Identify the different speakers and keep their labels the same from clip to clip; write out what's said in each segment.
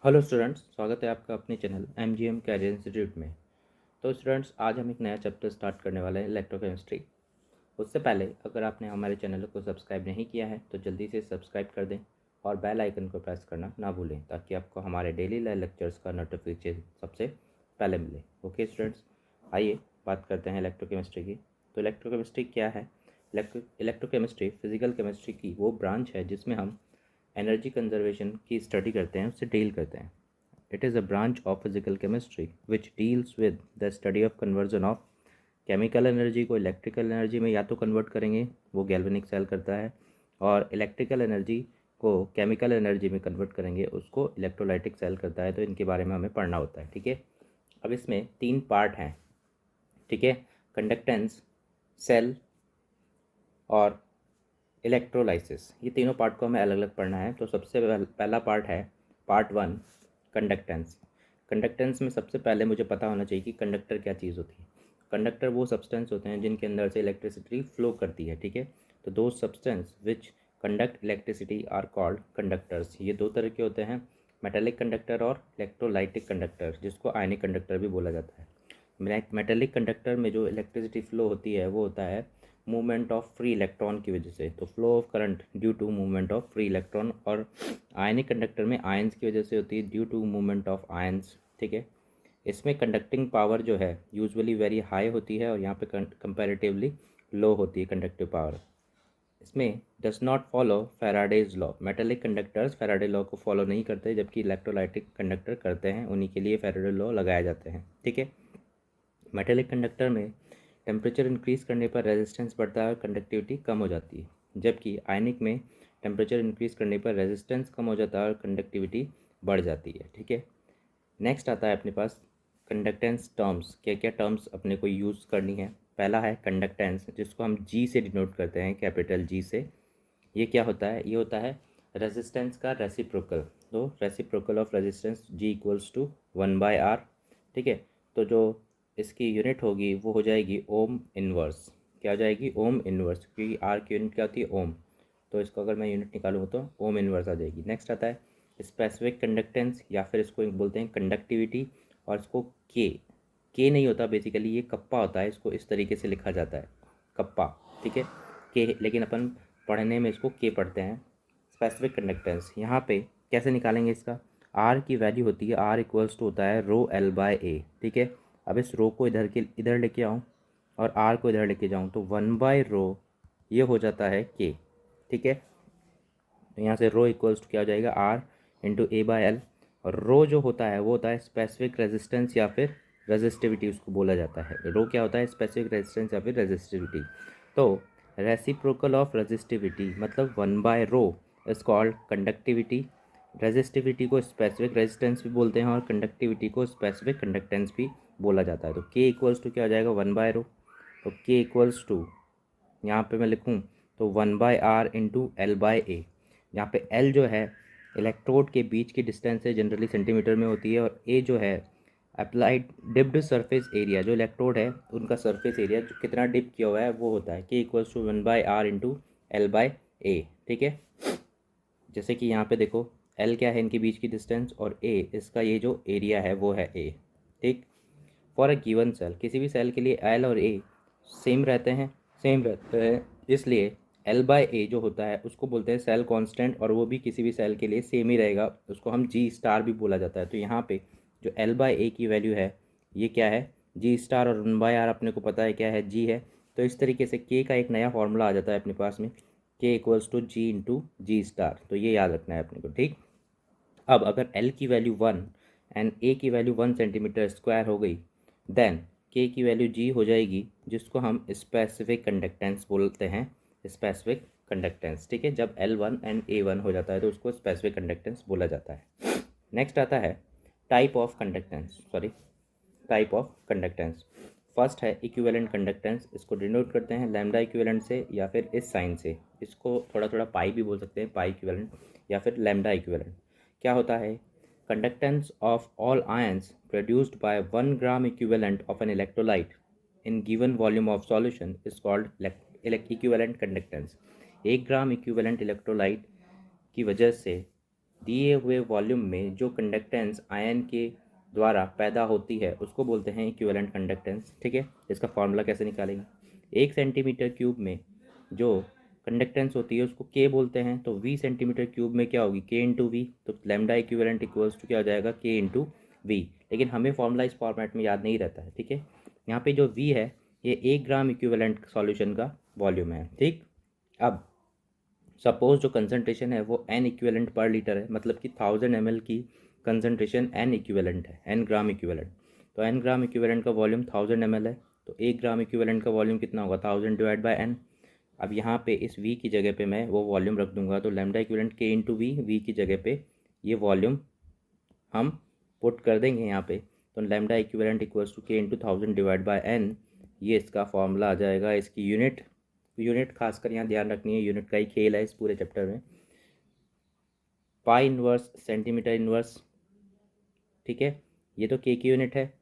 Speaker 1: Hello students, स्वागत है आपका अपने चैनल एमजीएम कैरियर इंस्टीट्यूट में। तो स्टूडेंट्स, आज हम एक नया चैप्टर स्टार्ट करने वाले हैं, इलेक्ट्रोकेमिस्ट्री। उससे पहले अगर आपने हमारे चैनल को सब्सक्राइब नहीं किया है तो जल्दी से सब्सक्राइब कर दें और बेल आइकन को प्रेस करना ना भूलें, ताकि आपको हमारे डेली लाइव लेक्चर्स का नोटिफिकेशन सबसे पहले मिले। ओके स्टूडेंट्स, आइए बात करते हैं इलेक्ट्रोकेमिस्ट्री की। तो इलेक्ट्रोकेमिस्ट्री क्या है? इलेक्ट्रोकेमिस्ट्री फिजिकल केमिस्ट्री की वो ब्रांच है जिसमें हम एनर्जी कंजर्वेशन की स्टडी करते हैं, उससे डील करते हैं। It is a branch of physical chemistry which deals with the study of conversion of chemical energy को इलेक्ट्रिकल एनर्जी में या तो कन्वर्ट करेंगे, वो गैल्वेनिक सेल करता है, और इलेक्ट्रिकल एनर्जी को केमिकल एनर्जी में कन्वर्ट करेंगे, उसको इलेक्ट्रोलाइटिक सेल करता है। तो इनके बारे में हमें पढ़ना होता है, ठीक है। अब इसमें 3 पार्ट हैं, ठीक है। कंडक्टेंस, सेल और इलेक्ट्रोलाइसिस, ये तीनों पार्ट को हमें अलग अलग पढ़ना है। तो सबसे पहला पार्ट है पार्ट 1, कंडक्टेंस। कंडक्टेंस में सबसे पहले मुझे पता होना चाहिए कि कंडक्टर क्या चीज़ होती है। कंडक्टर वो सब्सटेंस होते हैं जिनके अंदर से इलेक्ट्रिसिटी फ्लो करती है, ठीक है। तो दो substance which conduct electricity are called conductors. ये दो तरह के होते हैं, मेटेलिक कंडक्टर और इलेक्ट्रोलाइटिक कंडक्टर, जिसको आयनिक कंडक्टर भी बोला जाता है। मेटेलिक कंडक्टर में जो इलेक्ट्रिसिटी फ्लो होती है वो होता है मूवमेंट ऑफ फ्री इलेक्ट्रॉन की वजह से, तो flow of current due to movement of free electron. और आयनिक कंडक्टर में आयंस की वजह से होती है due to movement of ions, ठीक है। इसमें कंडक्टिंग पावर जो है यूजुअली वेरी हाई होती है और यहाँ पे कंपैरेटिवली लो होती है कंडक्टिव पावर। इसमें does not follow Faraday's law. Metallic conductors Faraday law को फॉलो नहीं करते, जबकि इलेक्ट्रोलाइटिक कंडक्टर करते हैं, उन्हीं के लिए फैराडे लॉ लगाए जाते हैं, ठीक है। मेटेलिक कंडक्टर में टेम्परेचर इंक्रीज़ करने पर रेजिस्टेंस बढ़ता है और कंडक्टिविटी कम हो जाती है, जबकि आयनिक में टेम्परेचर इंक्रीज़ करने पर रेजिस्टेंस कम हो जाता है और कंडक्टिविटी बढ़ जाती है, ठीक है। नेक्स्ट आता है अपने पास कंडक्टेंस टर्म्स। क्या क्या टर्म्स अपने को यूज़ करनी है? पहला है कंडक्टेंस, जिसको हम जी से डिनोट करते हैं, कैपिटल जी से। ये क्या होता है? ये होता है रेजिस्टेंस का रेसिप्रोकल। तो reciprocal of resistance G equals to 1/r, ठीक है। तो जो इसकी यूनिट होगी वो हो जाएगी ओम इनवर्स। क्या हो जाएगी? ओम इनवर्स, क्योंकि आर की यूनिट क्या होती है? ओम। तो इसको अगर मैं यूनिट निकालूँ तो ओम इनवर्स आ जाएगी। नेक्स्ट आता है स्पेसिफिक कंडक्टेंस, या फिर इसको एक बोलते हैं कंडक्टिविटी, और इसको के नहीं होता बेसिकली, ये कप्पा होता है, इसको इस तरीके से लिखा जाता है, कप्पा, ठीक है। के, लेकिन अपन पढ़ने में इसको के पढ़ते हैं। स्पेसिफिक कंडक्टेंस यहाँ पे कैसे निकालेंगे इसका? आर की वैल्यू होती है, आर इक्वल्स टू होता है रो एल बाय ए, ठीक है। अब इस रो को इधर लेके आऊँ और आर को इधर लेके जाऊँ तो 1/रो ये हो जाता है के, ठीक है। तो यहाँ से रो इक्वल्स टू क्या हो जाएगा? R into A by L. और रो जो होता है वो होता है स्पेसिफिक रेजिस्टेंस या फिर रेजिस्टिविटी, उसको बोला जाता है। रो क्या होता है? स्पेसिफिक रेजिस्टेंस या फिर रेजिस्टिविटी। तो रेसिप्रोकल ऑफ रेजिस्टिविटी मतलब 1/रो इज कॉल्ड कंडक्टिविटी। रेजिस्टिविटी को स्पेसिफिक रेजिस्टेंस भी बोलते हैं और कंडक्टिविटी को स्पेसिफिक कंडक्टेंस भी बोला जाता है। तो के इक्वल्स टू क्या हो जाएगा? 1/रो। तो के इक्वल्स टू यहाँ पे मैं लिखूँ तो 1/r इंटू एल बाय ए। यहाँ पे एल जो है इलेक्ट्रोड के बीच की डिस्टेंस है, जनरली सेंटीमीटर में होती है, और ए जो है अप्लाइड डिप्ड सरफेस एरिया, जो इलेक्ट्रोड है उनका सरफेस एरिया जो कितना डिप किया हुआ है वो होता है। K equals to 1/r into L by A, ठीक है। जैसे कि यहाँ पे देखो, एल क्या है? इनके बीच की डिस्टेंस, और ए इसका ये जो एरिया है वो है ए, ठीक। फॉर अ गिवन सेल, किसी भी सेल के लिए एल और ए सेम रहते हैं, इसलिए एल बाय ए जो होता है उसको बोलते हैं सेल कांस्टेंट, और वो भी किसी भी सेल के लिए सेम ही रहेगा, उसको हम जी स्टार भी बोला जाता है। तो यहाँ पे जो एल बाय ए की वैल्यू है ये क्या है? जी स्टार, और 1/r अपने को पता है क्या है? जी है। तो इस तरीके से के का एक नया फॉर्मूला आ जाता है अपने पास में, K equals to G into G star. तो ये याद रखना है अपने को, ठीक। अब अगर एल की वैल्यू 1 एंड ए की वैल्यू 1 सेंटीमीटर स्क्वायर हो गई, देन के की वैल्यू जी हो जाएगी, जिसको हम स्पेसिफिक कंडक्टेंस बोलते हैं। स्पेसिफिक कंडक्टेंस, ठीक है। जब L1 एंड A1 हो जाता है तो उसको स्पेसिफिक कंडक्टेंस बोला जाता है। नेक्स्ट आता है टाइप ऑफ कंडक्टेंस। फर्स्ट है इक्विवेलेंट कंडक्टेंस, इसको डिनोट करते हैं लैम्डा इक्विवेलेंट से या फिर इस साइन से। इसको थोड़ा थोड़ा पाई भी बोल सकते हैं, पाई इक्विवेलेंट या फिर लैम्डा इक्विवेलेंट। क्या होता है? Conductance of all ions produced by 1 gram equivalent of an electrolyte in given volume of solution is called equivalent conductance. 1 gram equivalent electrolyte की वजह से दिए हुए वॉल्यूम में जो कंडक्टेंस आयन के द्वारा पैदा होती है उसको बोलते हैं इक्विवेलेंट कंडक्टेंस। ठीक है, इसका फॉर्मूला कैसे निकालेंगे? 1 सेंटीमीटर क्यूब में जो कंडक्टेंस होती है उसको के बोलते हैं, तो वी सेंटीमीटर क्यूब में क्या होगी? के इंटू वी। तो लैम्डा इक्विवेलेंट इक्वल्स टू क्या हो जाएगा? K into we. लेकिन हमें फॉर्मूला इस फॉर्मेट में याद नहीं रहता है। ठीक है, यहाँ पे जो वी है ये 1 ग्राम इक्विवेलेंट सॉल्यूशन का वॉल्यूम है। ठीक, अब सपोज जो कंसनट्रेशन है वो एन इक्विवेलेंट पर लीटर है, मतलब कि 1000 ml की कंसनट्रेशन एन इक्विवेलेंट है, एन ग्राम इक्विवेलेंट। तो एन ग्राम इक्विवेलेंट का वॉल्यूम 1000 ml है, तो 1 ग्राम इक्विवेलेंट का वॉल्यूम कितना होगा? 1000 डिवाइड बाई एन। अब यहाँ पे इस वी की जगह पे मैं वो वॉल्यूम रख दूंगा, तो लैम्डा इक्विवेलेंट के इंटू वी, वी की जगह पे ये वॉल्यूम हम पुट कर देंगे यहाँ पे। तो lambda equivalent equals to K into 1000 divide by N, ये इसका फॉर्मूला आ जाएगा। इसकी यूनिट खासकर यहाँ ध्यान रखनी है, यूनिट का ही खेल है इस पूरे चैप्टर में। पाई इनवर्स सेंटीमीटर इनवर्स। ठीक है, ये तो के की यूनिट है।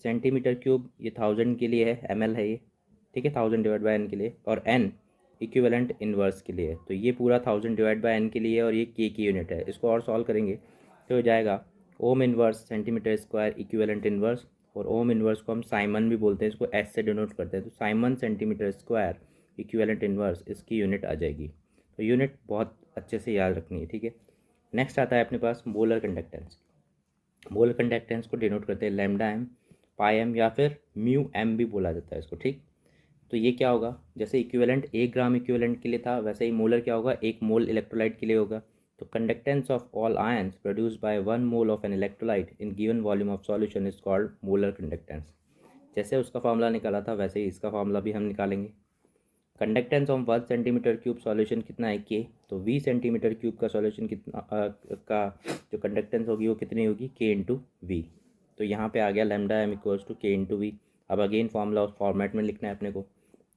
Speaker 1: सेंटीमीटर क्यूब ये 1000 के लिए है, ml है ये। ठीक है, 1000 डिवाइड बाई एन के लिए, और एन इक्विवेलेंट इन्वर्स के लिए है। तो ये पूरा 1000 डिवाइड बाई एन के लिए और ये के की यूनिट है। इसको और सॉल्व करेंगे तो हो जाएगा ohm inverse centimetre square equivalent inverse. और ओम इन्वर्स को हम साइमन भी बोलते हैं, इसको एस से डिनोट करते हैं। तो Simon centimetre square equivalent inverse इसकी यूनिट आ जाएगी। तो यूनिट बहुत अच्छे से याद रखनी है। ठीक है, नेक्स्ट आता है अपने पास मोलर कंडक्टेंस। मोलर कंडक्टेंस को डिनोट करते हैं लैम्डा एम, पाई एम या फिर म्यू एम भी बोला जाता है इसको। ठीक, तो ये क्या होगा? जैसे इक्विवेलेंट 1 ग्राम इक्विवेलेंट के लिए था, वैसे ही मोलर क्या होगा? 1 मोल इलेक्ट्रोलाइट के लिए होगा। तो conductance of all ions produced by 1 mole of an electrolyte in given volume of solution is called molar conductance. जैसे उसका फॉर्मूला निकाला था वैसे ही इसका फॉर्मूला भी हम निकालेंगे। Conductance of 1 centimetre cube solution कितना है? के। तो वी सेंटीमीटर क्यूब का सॉल्यूशन कितना का जो कंडक्टेंस होगी वो कितनी होगी? के इंटू वी। तो यहाँ पे आ गया lambda M equals to K into we. अब अगेन फॉर्मूला उस फॉर्मेट में लिखना है अपने को।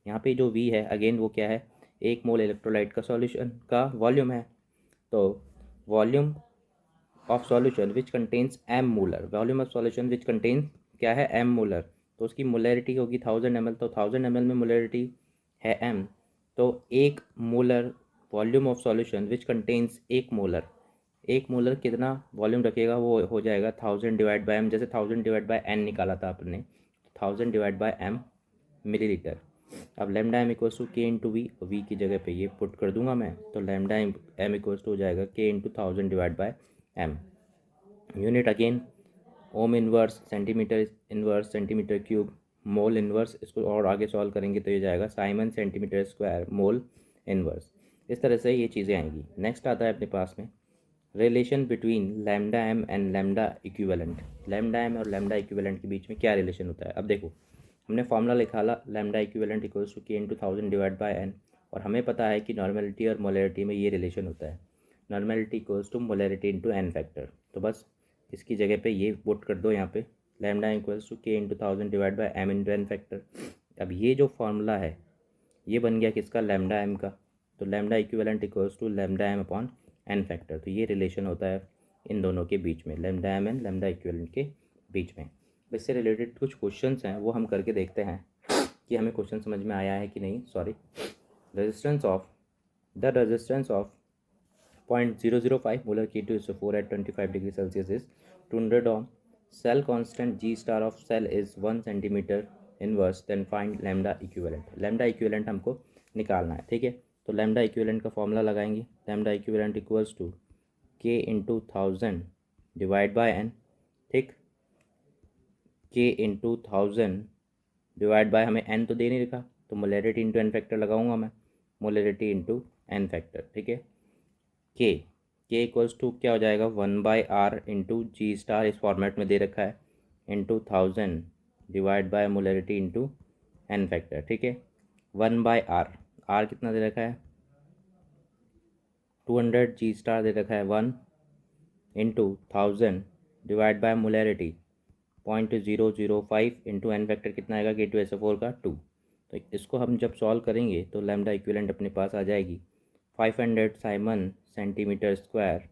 Speaker 1: यहाँ पे जो वी है अगेन वो क्या है? 1 मोल इलेक्ट्रोलाइट का सॉल्यूशन का वॉल्यूम है। तो volume of solution which contains M molar, volume of solution which contains क्या है? M molar. तो उसकी मोलरिटी होगी 1000 ml। तो 1000 ml में मोलरिटी है एम। तो 1 molar volume of solution which contains 1 molar, 1 molar कितना वॉल्यूम रखेगा? वो हो जाएगा 1000 डिवाइड बाई एम। जैसे 1000 डिवाइड बाई एन निकाला था आपने, 1000 डिवाइड बाई एम मिलीलीटर। अब lambda M equals to K into we, we की जगह पे ये पुट कर दूंगा मैं। तो लैम्डा एम इक्वल्स टू हो जाएगा K into 1000 divide by M. Unit again ohm inverse centimetre cube, mole inverse. इसको और आगे सॉल्व करेंगे तो ये जाएगा siemens centimetre square mole inverse. इस तरह से ये चीज़ें आएंगी। नेक्स्ट आता है अपने पास में relation between lambda M and lambda equivalent. Lambda M और लैम्डा इक्विवेलेंट के बीच में क्या रिलेशन होता है? अब देखो, हमने फॉर्मूला लिखा lambda equivalent equals to K into 1000 divide by N, और हमें पता है कि नॉर्मेलिटी और मोलरिटी में ये रिलेशन होता है। Normality equals to molarity into N factor. तो बस इसकी जगह पे ये पुट कर दो यहाँ पे, lambda equals to K into 1000 divide by M into N factor. अब ये जो फॉर्मूला है ये बन गया किसका? लैम्डा एम का। तो lambda equivalent equals to lambda M upon N factor. तो ये रिलेशन होता है इन दोनों के बीच में, lambda M and lambda equivalent के बीच में। इससे रिलेटेड कुछ क्वेश्चंस हैं वो हम करके देखते हैं कि हमें क्वेश्चन समझ में आया है कि नहीं। Sorry, resistance of 0.005 molar K2:4 at 25 degree Celsius is 200 ohm. Cell constant G star of cell is 1 centimeter inverse. Then find lambda equivalent. lambda equivalent हमको निकालना है। ठीक है, तो lambda equivalent का फॉर्मूला लगाएंगे। lambda equivalent equals to K into 1000 divide by N. ठीक, K into 1000 divide by, हमें n तो दे नहीं रखा तो मोलरिटी इंटू एन फैक्टर लगाऊंगा मैं, मोलरिटी इंटू एन फैक्टर। ठीक है, के इक्वल्स टू क्या हो जाएगा? 1/r इंटू जी स्टार, इस फॉर्मेट में दे रखा है, into 1000 divide by molarity into N factor. ठीक है, 1/r, आर कितना दे रखा है? 200, जी स्टार दे रखा है 1 into 1000 divide by molarity 0.005 into N factor कितना आएगा? K2SO4 का 2। तो इसको हम जब सॉल्व करेंगे तो लैम्डा इक्विवेलेंट अपने पास आ जाएगी 500 Simon centimetre square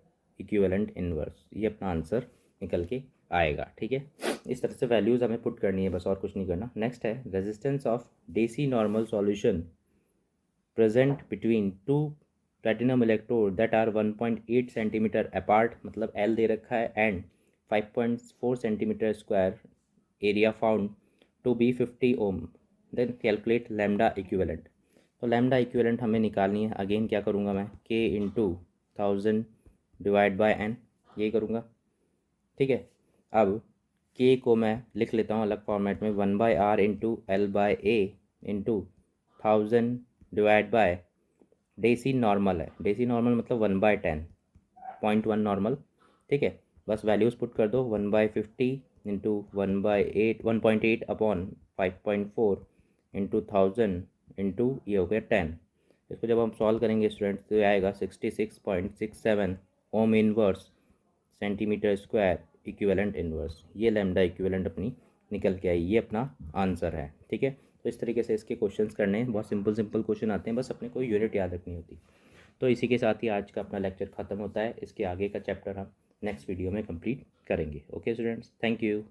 Speaker 1: equivalent inverse. ये अपना आंसर निकल के आएगा। ठीक है, इस तरह से वैल्यूज़ हमें पुट करनी है, बस और कुछ नहीं करना। नेक्स्ट है resistance of deci normal solution present between 2 platinum electrode that are 1.8 centimetre apart, मतलब एल दे रखा है, and 5.4 centimetre square area found to be 50 ohm, then calculate lambda equivalent. तो लैम्डा इक्विवेलेंट हमें निकालनी है। अगेन क्या करूँगा मैं, के इंटू 1000 डिवाइड बाय एन, यही करूँगा। ठीक है, अब के को मैं लिख लेता हूँ अलग फॉर्मेट में, 1/r into L by A into 1000 divide by, deci normal है, डेसी नॉर्मल मतलब 1/10, 0.1 नॉर्मल। ठीक है, बस वैल्यूज़ पुट कर दो, 1/50 इंटू 1/8, 1.8 अपॉन 5.4 इंटू 1000 इंटू ये हो गया 10। इसको जब हम सॉल्व करेंगे स्टूडेंट्स तो आएगा 66.67 ohm inverse centimetre square equivalent inverse. ये लैम्डा इक्विवेलेंट अपनी निकल के आई, ये अपना आंसर है। ठीक है, तो इस तरीके से इसके क्वेश्चंस करने हैं, बहुत सिंपल सिंपल क्वेश्चन आते हैं, बस अपने को यूनिट याद रखनी होती। तो इसी के साथ ही आज का अपना लेक्चर ख़त्म होता है। इसके आगे का चैप्टर हम नेक्स्ट वीडियो में कंप्लीट करेंगे। Okay students, thank you.